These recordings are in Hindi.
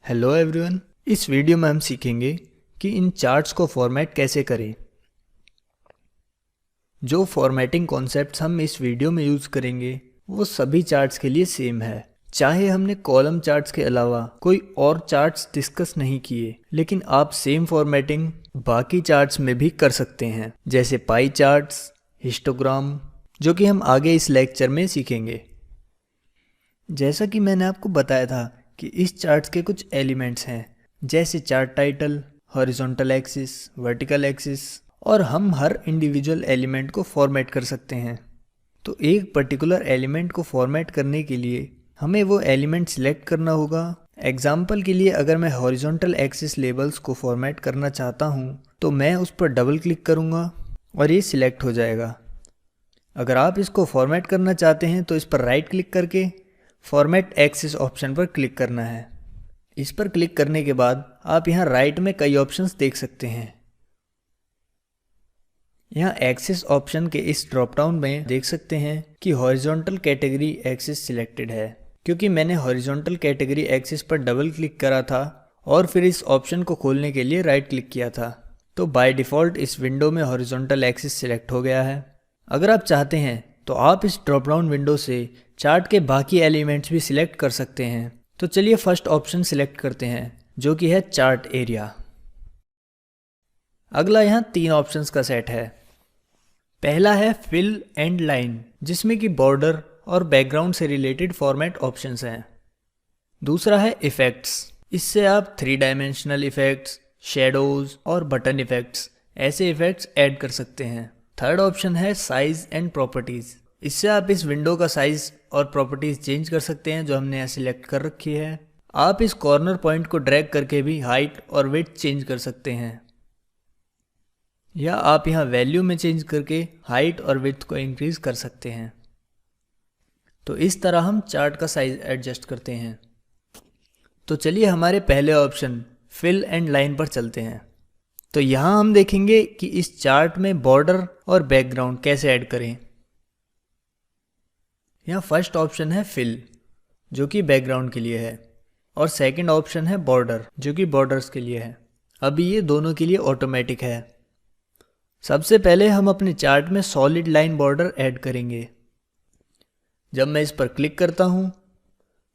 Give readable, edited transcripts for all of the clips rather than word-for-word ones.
हेलो एवरीवन, इस वीडियो में हम सीखेंगे कि इन चार्ट्स को फॉर्मेट कैसे करें। जो फॉर्मेटिंग कॉन्सेप्ट्स हम इस वीडियो में यूज़ करेंगे वो सभी चार्ट्स के लिए सेम है। चाहे हमने कॉलम चार्ट्स के अलावा कोई और चार्ट्स डिस्कस नहीं किए, लेकिन आप सेम फॉर्मेटिंग बाकी चार्ट्स में भी कर सकते हैं, जैसे पाई चार्ट्स, हिस्टोग्राम, जो कि हम आगे इस लेक्चर में सीखेंगे। जैसा कि मैंने आपको बताया था कि इस चार्ट्स के कुछ एलिमेंट्स हैं, जैसे chart title, horizontal axis, vertical axis, और हम हर इंडिविजुअल एलिमेंट को फॉर्मेट कर सकते हैं। तो एक पर्टिकुलर एलिमेंट को फॉर्मेट करने के लिए हमें वो एलिमेंट सिलेक्ट करना होगा। एग्जाम्पल के लिए अगर मैं हॉरिजॉन्टल एक्सिस लेबल्स को फॉर्मेट करना चाहता हूँ तो मैं उस पर डबल क्लिक करूँगा और ये सिलेक्ट हो जाएगा। अगर आप इसको फॉर्मेट करना चाहते हैं तो इस पर राइट क्लिक करके फॉर्मेट एक्सिस ऑप्शन पर क्लिक करना है। इस पर क्लिक करने के बाद आप यहाँ राइट में कई ऑप्शंस देख सकते हैं। यहाँ एक्सिस ऑप्शन के इस ड्रॉप डाउन में देख सकते हैं कि हॉरिजॉन्टल कैटेगरी एक्सिस सिलेक्टेड है, क्योंकि मैंने हॉरिजॉन्टल कैटेगरी एक्सिस पर डबल क्लिक करा था और फिर इस ऑप्शन को खोलने के लिए राइट क्लिक किया था। तो बाय डिफ़ॉल्ट इस विंडो में हॉरिजॉन्टल एक्सिस सिलेक्ट हो गया है। अगर आप चाहते हैं तो आप इस ड्रॉप डाउन विंडो से चार्ट के बाकी एलिमेंट्स भी सिलेक्ट कर सकते हैं। तो चलिए फर्स्ट ऑप्शन सिलेक्ट करते हैं, जो कि है चार्ट एरिया। अगला यहाँ 3 ऑप्शंस का सेट है। पहला है फिल एंड लाइन, जिसमें कि बॉर्डर और बैकग्राउंड से रिलेटेड फॉर्मेट ऑप्शंस हैं। दूसरा है इफेक्ट्स, इससे आप 3 डायमेंशनल इफेक्ट्स, शेडोज और बटन इफेक्ट्स, ऐसे इफेक्ट्स ऐड कर सकते हैं। थर्ड ऑप्शन है साइज एंड प्रॉपर्टीज, इससे आप इस विंडो का साइज और प्रॉपर्टीज चेंज कर सकते हैं, जो हमने यहाँ सिलेक्ट कर रखी है। आप इस कॉर्नर पॉइंट को ड्रैग करके भी हाइट और विड्थ चेंज कर सकते हैं, या आप यहाँ वैल्यू में चेंज करके हाइट और विड्थ को इंक्रीज कर सकते हैं। तो इस तरह हम चार्ट का साइज एडजस्ट करते हैं। तो चलिए हमारे पहले ऑप्शन फिल एंड लाइन पर चलते हैं। तो यहाँ हम देखेंगे कि इस चार्ट में बॉर्डर और बैकग्राउंड कैसे ऐड करें। यहाँ फर्स्ट ऑप्शन है फिल, जो कि बैकग्राउंड के लिए है, और सेकंड ऑप्शन है बॉर्डर, जो कि बॉर्डर्स के लिए है। अभी ये दोनों के लिए ऑटोमेटिक है। सबसे पहले हम अपने चार्ट में सॉलिड लाइन बॉर्डर ऐड करेंगे। जब मैं इस पर क्लिक करता हूँ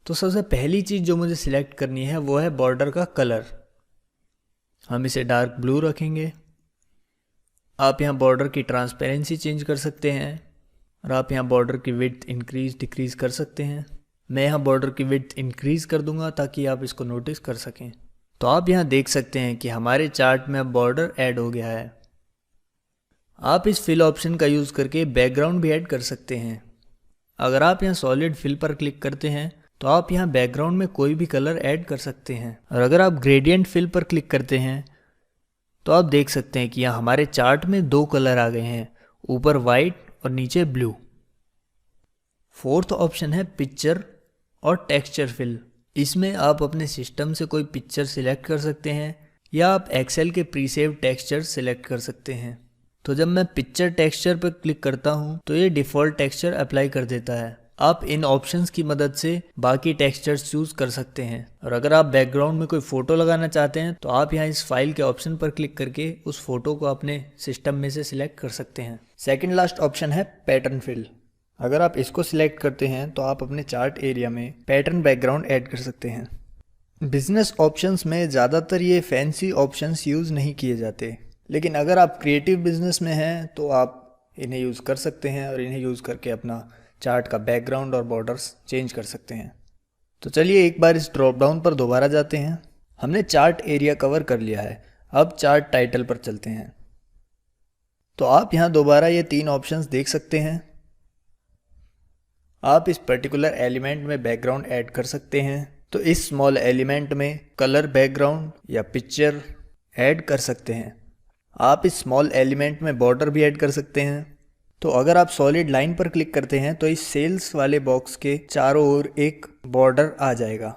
तो सबसे पहली चीज़ जो मुझे सिलेक्ट करनी है वो है बॉर्डर का कलर। हम इसे डार्क ब्लू रखेंगे। आप यहाँ बॉर्डर की ट्रांसपेरेंसी चेंज कर सकते हैं, और आप यहाँ बॉर्डर की विड्थ इंक्रीज डिक्रीज कर सकते हैं। मैं यहाँ बॉर्डर की विड्थ इंक्रीज कर दूंगा ताकि आप इसको नोटिस कर सकें। तो आप यहाँ देख सकते हैं कि हमारे चार्ट में अब बॉर्डर ऐड हो गया है। आप इस फिल ऑप्शन का यूज़ करके बैकग्राउंड भी ऐड कर सकते हैं। अगर आप यहाँ सॉलिड फिल पर क्लिक करते हैं तो आप यहाँ बैकग्राउंड में कोई भी कलर ऐड कर सकते हैं, और अगर आप ग्रेडियंट फिल पर क्लिक करते हैं तो आप देख सकते हैं कि यहाँ हमारे चार्ट में 2 कलर आ गए हैं, ऊपर वाइट और नीचे ब्लू। फोर्थ ऑप्शन है पिक्चर और टेक्सचर फिल। इसमें आप अपने सिस्टम से कोई पिक्चर सिलेक्ट कर सकते हैं, या आप एक्सेल के प्रीसेव टेक्सचर सिलेक्ट कर सकते हैं। तो जब मैं पिक्चर टेक्सचर पर क्लिक करता हूँ तो ये डिफ़ॉल्ट टेक्सचर अप्लाई कर देता है। आप इन ऑप्शंस की मदद से बाकी टेक्सचर्स चूज़ कर सकते हैं, और अगर आप बैकग्राउंड में कोई फ़ोटो लगाना चाहते हैं तो आप यहाँ इस फाइल के ऑप्शन पर क्लिक करके उस फोटो को अपने सिस्टम में से सिलेक्ट कर सकते हैं। सेकंड लास्ट ऑप्शन है पैटर्न फिल। अगर आप इसको सिलेक्ट करते हैं तो आप अपने चार्ट एरिया में पैटर्न बैकग्राउंड ऐड कर सकते हैं। बिजनेस ऑप्शंस में ज़्यादातर ये फैंसी ऑप्शंस यूज़ नहीं किए जाते, लेकिन अगर आप क्रिएटिव बिजनेस में हैं तो आप इन्हें यूज़ कर सकते हैं, और इन्हें यूज़ करके अपना चार्ट का बैकग्राउंड और बॉर्डर्स चेंज कर सकते हैं। तो चलिए एक बार इस ड्रॉप डाउन पर दोबारा जाते हैं। हमने चार्ट एरिया कवर कर लिया है। अब चार्ट टाइटल पर चलते हैं। तो आप यहाँ दोबारा ये 3 ऑप्शंस देख सकते हैं। आप इस पर्टिकुलर एलिमेंट में बैकग्राउंड ऐड कर सकते हैं। तो इस स्मॉल एलिमेंट में कलर बैकग्राउंड या पिक्चर ऐड कर सकते हैं। आप इस स्मॉल एलिमेंट में बॉर्डर भी ऐड कर सकते हैं। तो अगर आप सॉलिड लाइन पर क्लिक करते हैं तो इस सेल्स वाले बॉक्स के चारों ओर एक बॉर्डर आ जाएगा।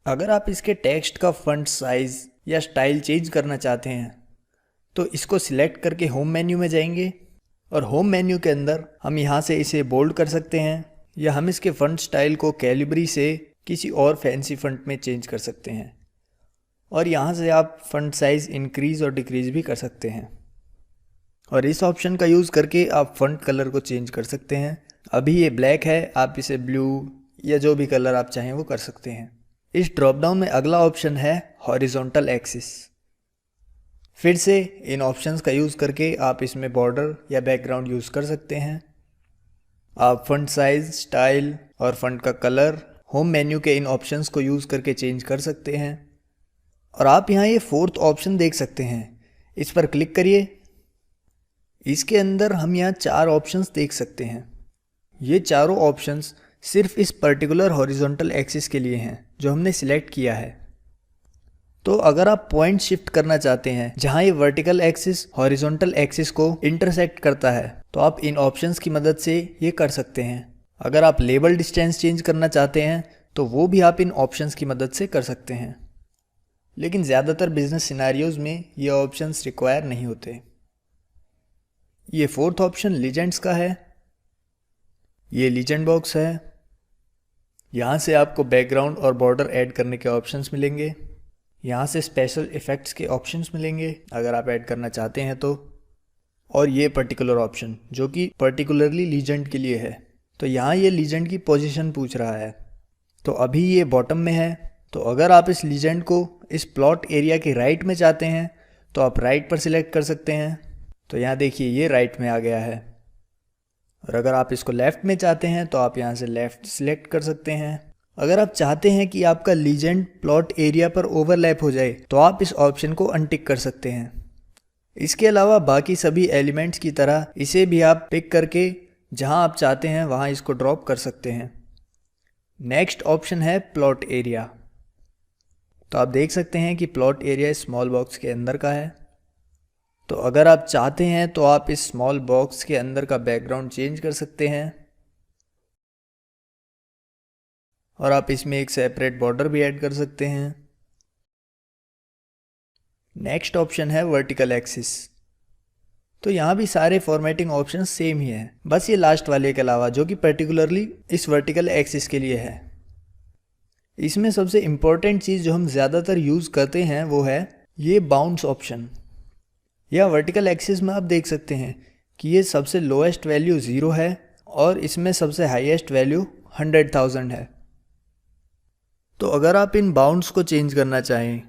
अगर आप इसके टेक्स्ट का फॉन्ट साइज या स्टाइल चेंज करना चाहते हैं तो इसको सिलेक्ट करके होम मेन्यू में जाएंगे, और होम मेन्यू के अंदर हम यहाँ से इसे बोल्ड कर सकते हैं, या हम इसके फॉन्ट स्टाइल को कैलिब्री से किसी और फैंसी फंट में चेंज कर सकते हैं। और यहाँ से आप फंट साइज़ इंक्रीज़ और डिक्रीज़ भी कर सकते हैं। और इस ऑप्शन का यूज़ करके आप फंट कलर को चेंज कर सकते हैं। अभी ये ब्लैक है, आप इसे ब्लू या जो भी कलर आप चाहें वो कर सकते हैं। इस ड्रॉप डाउन में अगला ऑप्शन है हॉरिजॉन्टल एक्सिस। फिर से इन ऑप्शंस का यूज़ करके आप इसमें बॉर्डर या बैकग्राउंड यूज़ कर सकते हैं। आप फंट साइज, स्टाइल और फंट का कलर होम मेन्यू के इन ऑप्शंस को यूज़ करके चेंज कर सकते हैं। और आप यहाँ ये फोर्थ ऑप्शन देख सकते हैं, इस पर क्लिक करिए। इसके अंदर हम यहाँ 4 ऑप्शंस देख सकते हैं। ये चारों ऑप्शंस सिर्फ इस पर्टिकुलर हॉरिजॉन्टल एक्सिस के लिए हैं जो हमने सिलेक्ट किया है। तो अगर आप पॉइंट शिफ्ट करना चाहते हैं जहां ये वर्टिकल एक्सिस हॉरिजॉन्टल एक्सिस को इंटरसेक्ट करता है, तो आप इन ऑप्शंस की मदद से ये कर सकते हैं। अगर आप लेबल डिस्टेंस चेंज करना चाहते हैं तो वो भी आप इन ऑप्शंस की मदद से कर सकते हैं, लेकिन ज़्यादातर बिजनेस सिनारियोज में ये ऑप्शंस रिक्वायर नहीं होते। ये फोर्थ ऑप्शन लीजेंड्स का है। ये लीजेंड बॉक्स है। यहाँ से आपको बैकग्राउंड और बॉर्डर ऐड करने के ऑप्शंस मिलेंगे। यहाँ से स्पेशल इफ़ेक्ट्स के ऑप्शंस मिलेंगे अगर आप ऐड करना चाहते हैं तो। और ये पर्टिकुलर ऑप्शन जो कि पर्टिकुलरली लीजेंड के लिए है, तो यहाँ ये लीजेंड की पोजीशन पूछ रहा है। तो अभी ये बॉटम में है, तो अगर आप इस लीजेंड को इस प्लॉट एरिया के राइट में चाहते हैं तो आप राइट पर सिलेक्ट कर सकते हैं। तो यहाँ देखिए ये राइट में आ गया है। और अगर आप इसको लेफ़्ट में चाहते हैं तो आप यहाँ से लेफ़्ट सिलेक्ट कर सकते हैं। अगर आप चाहते हैं कि आपका लीजेंड प्लॉट एरिया पर ओवरलैप हो जाए तो आप इस ऑप्शन को अनटिक कर सकते हैं। इसके अलावा बाकी सभी एलिमेंट्स की तरह इसे भी आप पिक करके जहां आप चाहते हैं वहां इसको ड्रॉप कर सकते हैं। नेक्स्ट ऑप्शन है प्लॉट एरिया। तो आप देख सकते हैं कि प्लॉट एरिया स्मॉल बॉक्स के अंदर का है। तो अगर आप चाहते हैं तो आप इस स्मॉल बॉक्स के अंदर का बैकग्राउंड चेंज कर सकते हैं और आप इसमें एक सेपरेट बॉर्डर भी ऐड कर सकते हैं। नेक्स्ट ऑप्शन है वर्टिकल एक्सिस। तो यहाँ भी सारे फॉर्मेटिंग ऑप्शन सेम ही हैं, बस ये लास्ट वाले के अलावा जो कि पर्टिकुलरली इस वर्टिकल एक्सिस के लिए है। इसमें सबसे इम्पोर्टेंट चीज़ जो हम ज़्यादातर यूज़ करते हैं वो है ये बाउंस ऑप्शन। या वर्टिकल एक्सिस में आप देख सकते हैं कि ये सबसे लोएस्ट वैल्यू 0 है और इसमें सबसे हाईएस्ट वैल्यू 100,000 है। तो अगर आप इन बाउंड्स को चेंज करना चाहें,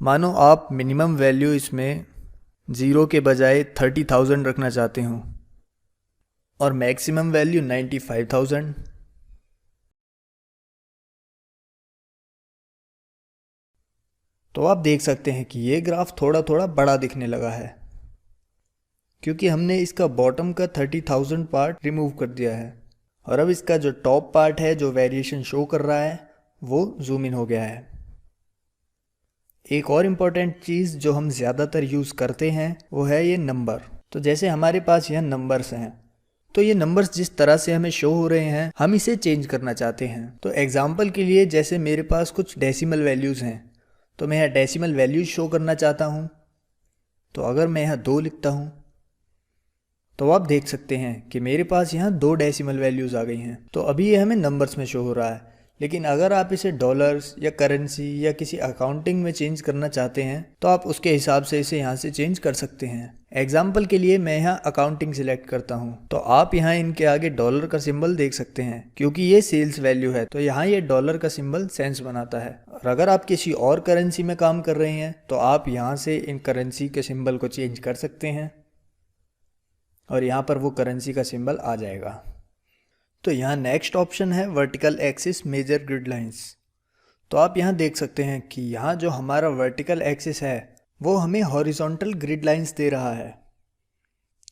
मानो आप मिनिमम वैल्यू इसमें 0 के बजाय 30,000 रखना चाहते हो और मैक्सिमम वैल्यू 95,000, तो आप देख सकते हैं कि ये ग्राफ थोड़ा थोड़ा बड़ा दिखने लगा है क्योंकि हमने इसका बॉटम का 30,000 पार्ट रिमूव कर दिया है और अब इसका जो टॉप पार्ट है जो वेरिएशन शो कर रहा है वो जूम इन हो गया है। एक और इम्पॉर्टेंट चीज़ जो हम ज़्यादातर यूज़ करते हैं वो है ये नंबर। तो जैसे हमारे पास यह नंबर्स हैं, तो ये नंबर्स जिस तरह से हमें शो हो रहे हैं हम इसे चेंज करना चाहते हैं। तो एग्जांपल के लिए जैसे मेरे पास कुछ डेसिमल वैल्यूज़ हैं, तो मैं यहाँ डेसिमल वैल्यूज शो करना चाहता हूँ। तो अगर मैं यहाँ 2 लिखता हूँ तो आप देख सकते हैं कि मेरे पास यहाँ 2 डेसिमल वैल्यूज़ आ गई हैं। तो अभी ये हमें नंबर्स में शो हो रहा है, लेकिन अगर आप इसे डॉलर्स या करेंसी या किसी अकाउंटिंग में चेंज करना चाहते हैं तो आप उसके हिसाब से इसे यहाँ से चेंज कर सकते हैं। एग्जाम्पल के लिए मैं यहाँ अकाउंटिंग सिलेक्ट करता हूँ, तो आप यहाँ इनके आगे डॉलर का सिंबल देख सकते हैं क्योंकि ये सेल्स वैल्यू है, तो यहाँ ये डॉलर का सिंबल सेंस बनाता है। और अगर आप किसी और करेंसी में काम कर रहे हैं तो आप यहाँ से इन करेंसी के सिंबल को चेंज कर सकते हैं और यहाँ पर वो करेंसी का सिंबल आ जाएगा। तो यहाँ नेक्स्ट ऑप्शन है vertical axis major grid lines. तो आप यहाँ देख सकते हैं कि यहाँ जो हमारा वर्टिकल एक्सिस है वो हमें हॉरिजॉन्टल ग्रिड लाइंस दे रहा है।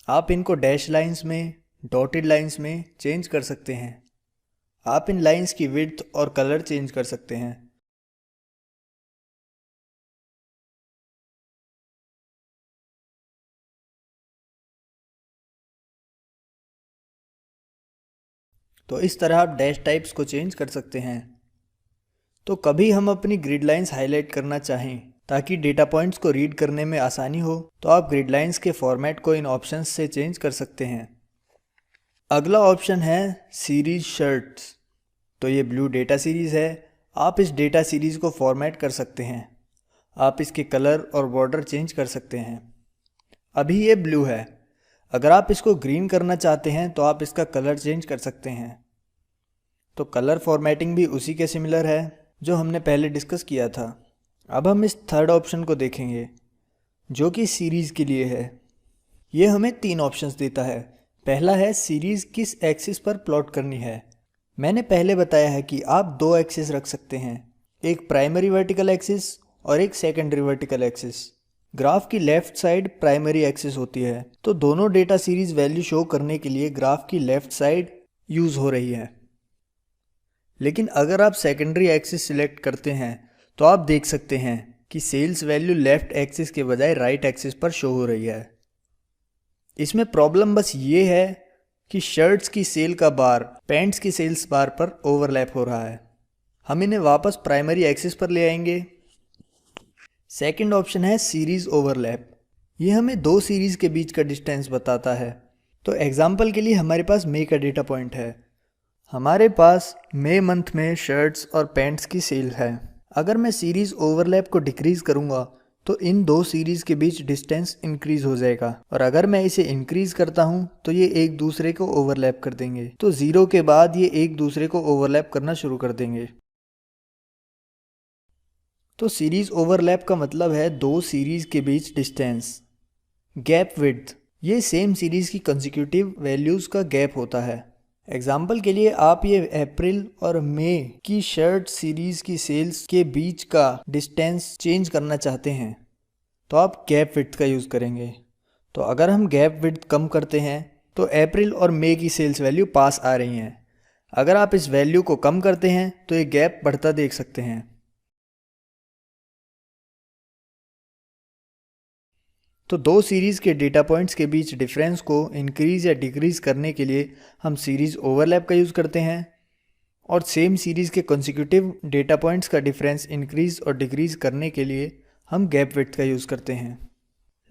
आप इनको डैश लाइंस में, डॉटेड लाइंस में चेंज कर सकते हैं। आप इन लाइंस की विड्थ और कलर चेंज कर सकते हैं। तो इस तरह आप डैश टाइप्स को चेंज कर सकते हैं। तो कभी हम अपनी ग्रिड लाइंस हाईलाइट करना चाहें ताकि डेटा पॉइंट्स को रीड करने में आसानी हो, तो आप ग्रिड लाइंस के फॉर्मेट को इन ऑप्शंस से चेंज कर सकते हैं। अगला ऑप्शन है सीरीज शर्ट्स। तो ये ब्लू डेटा सीरीज़ है। आप इस डेटा सीरीज़ को फॉर्मेट कर सकते हैं। आप इसके कलर और बॉर्डर चेंज कर सकते हैं। अभी ये ब्लू है, अगर आप इसको ग्रीन करना चाहते हैं तो आप इसका कलर चेंज कर सकते हैं। तो कलर फॉर्मेटिंग भी उसी के सिमिलर है जो हमने पहले डिस्कस किया था। अब हम इस थर्ड ऑप्शन को देखेंगे जो कि सीरीज़ के लिए है। ये हमें 3 ऑप्शंस देता है। पहला है सीरीज़ किस एक्सिस पर प्लॉट करनी है। मैंने पहले बताया है कि आप 2 एक्सिस रख सकते हैं, एक प्राइमरी वर्टिकल एक्सिस और एक सेकेंडरी वर्टिकल एक्सिस। ग्राफ की लेफ्ट साइड प्राइमरी एक्सिस होती है, तो दोनों डेटा सीरीज वैल्यू शो करने के लिए ग्राफ की लेफ्ट साइड यूज़ हो रही है। लेकिन अगर आप सेकेंडरी एक्सिस सिलेक्ट करते हैं तो आप देख सकते हैं कि सेल्स वैल्यू लेफ्ट एक्सिस के बजाय राइट एक्सिस पर शो हो रही है। इसमें प्रॉब्लम बस ये है कि शर्ट्स की सेल का बार पैंट्स की सेल्स बार पर ओवरलैप हो रहा है। हम इन्हें वापस प्राइमरी एक्सिस पर ले आएंगे। सेकंड ऑप्शन है सीरीज ओवरलैप। ये हमें 2 सीरीज के बीच का डिस्टेंस बताता है। तो एग्जांपल के लिए हमारे पास मई का डेटा पॉइंट है। हमारे पास मई मंथ में शर्ट्स और पैंट्स की सेल है। अगर मैं सीरीज ओवरलैप को डिक्रीज करूँगा तो इन 2 सीरीज के बीच डिस्टेंस इंक्रीज हो जाएगा, और अगर मैं इसे इंक्रीज करता हूँ तो ये एक दूसरे को ओवरलैप कर देंगे। तो 0 के बाद ये एक दूसरे को ओवरलैप करना शुरू कर देंगे। तो सीरीज ओवरलैप का मतलब है 2 सीरीज के बीच डिस्टेंस। गैप विड्थ, ये सेम सीरीज की कंसेक्यूटिव वैल्यूज का गैप होता है। एग्जाम्पल के लिए आप ये अप्रैल और मई की शर्ट सीरीज की सेल्स के बीच का डिस्टेंस चेंज करना चाहते हैं तो आप गैप विड्थ का यूज़ करेंगे। तो अगर हम गैप विड्थ कम करते हैं तो अप्रैल और मई की सेल्स वैल्यू पास आ रही हैं। अगर आप इस वैल्यू को कम करते हैं तो ये गैप बढ़ता देख सकते हैं। तो 2 सीरीज़ के डेटा पॉइंट्स के बीच डिफरेंस को इंक्रीज या डिक्रीज करने के लिए हम सीरीज़ ओवरलैप का यूज़ करते हैं, और सेम सीरीज़ के कंसेक्यूटिव डेटा पॉइंट्स का डिफरेंस इंक्रीज और डिक्रीज करने के लिए हम गैप विड्थ का यूज़ करते हैं।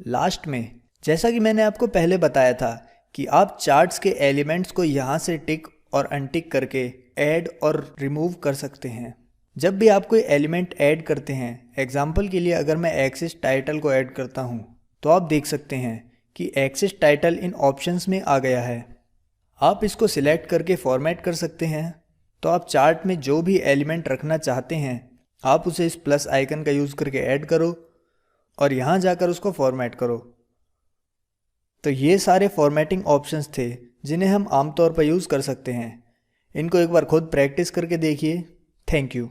लास्ट में, जैसा कि मैंने आपको पहले बताया था कि आप चार्ट्स के एलिमेंट्स को यहाँ से टिक और अनटिक करके ऐड और रिमूव कर सकते हैं। जब भी आप कोई एलिमेंट ऐड करते हैं, एग्जाम्पल के लिए अगर मैं एक्सिस टाइटल को ऐड करता हूँ तो आप देख सकते हैं कि एक्सिस टाइटल इन ऑप्शंस में आ गया है। आप इसको सिलेक्ट करके फॉर्मेट कर सकते हैं। तो आप चार्ट में जो भी एलिमेंट रखना चाहते हैं आप उसे इस प्लस आइकन का यूज़ करके ऐड करो और यहाँ जाकर उसको फॉर्मेट करो। तो ये सारे फॉर्मेटिंग ऑप्शंस थे जिन्हें हम आमतौर पर यूज़ कर सकते हैं। इनको एक बार खुद प्रैक्टिस करके देखिए। Thank you.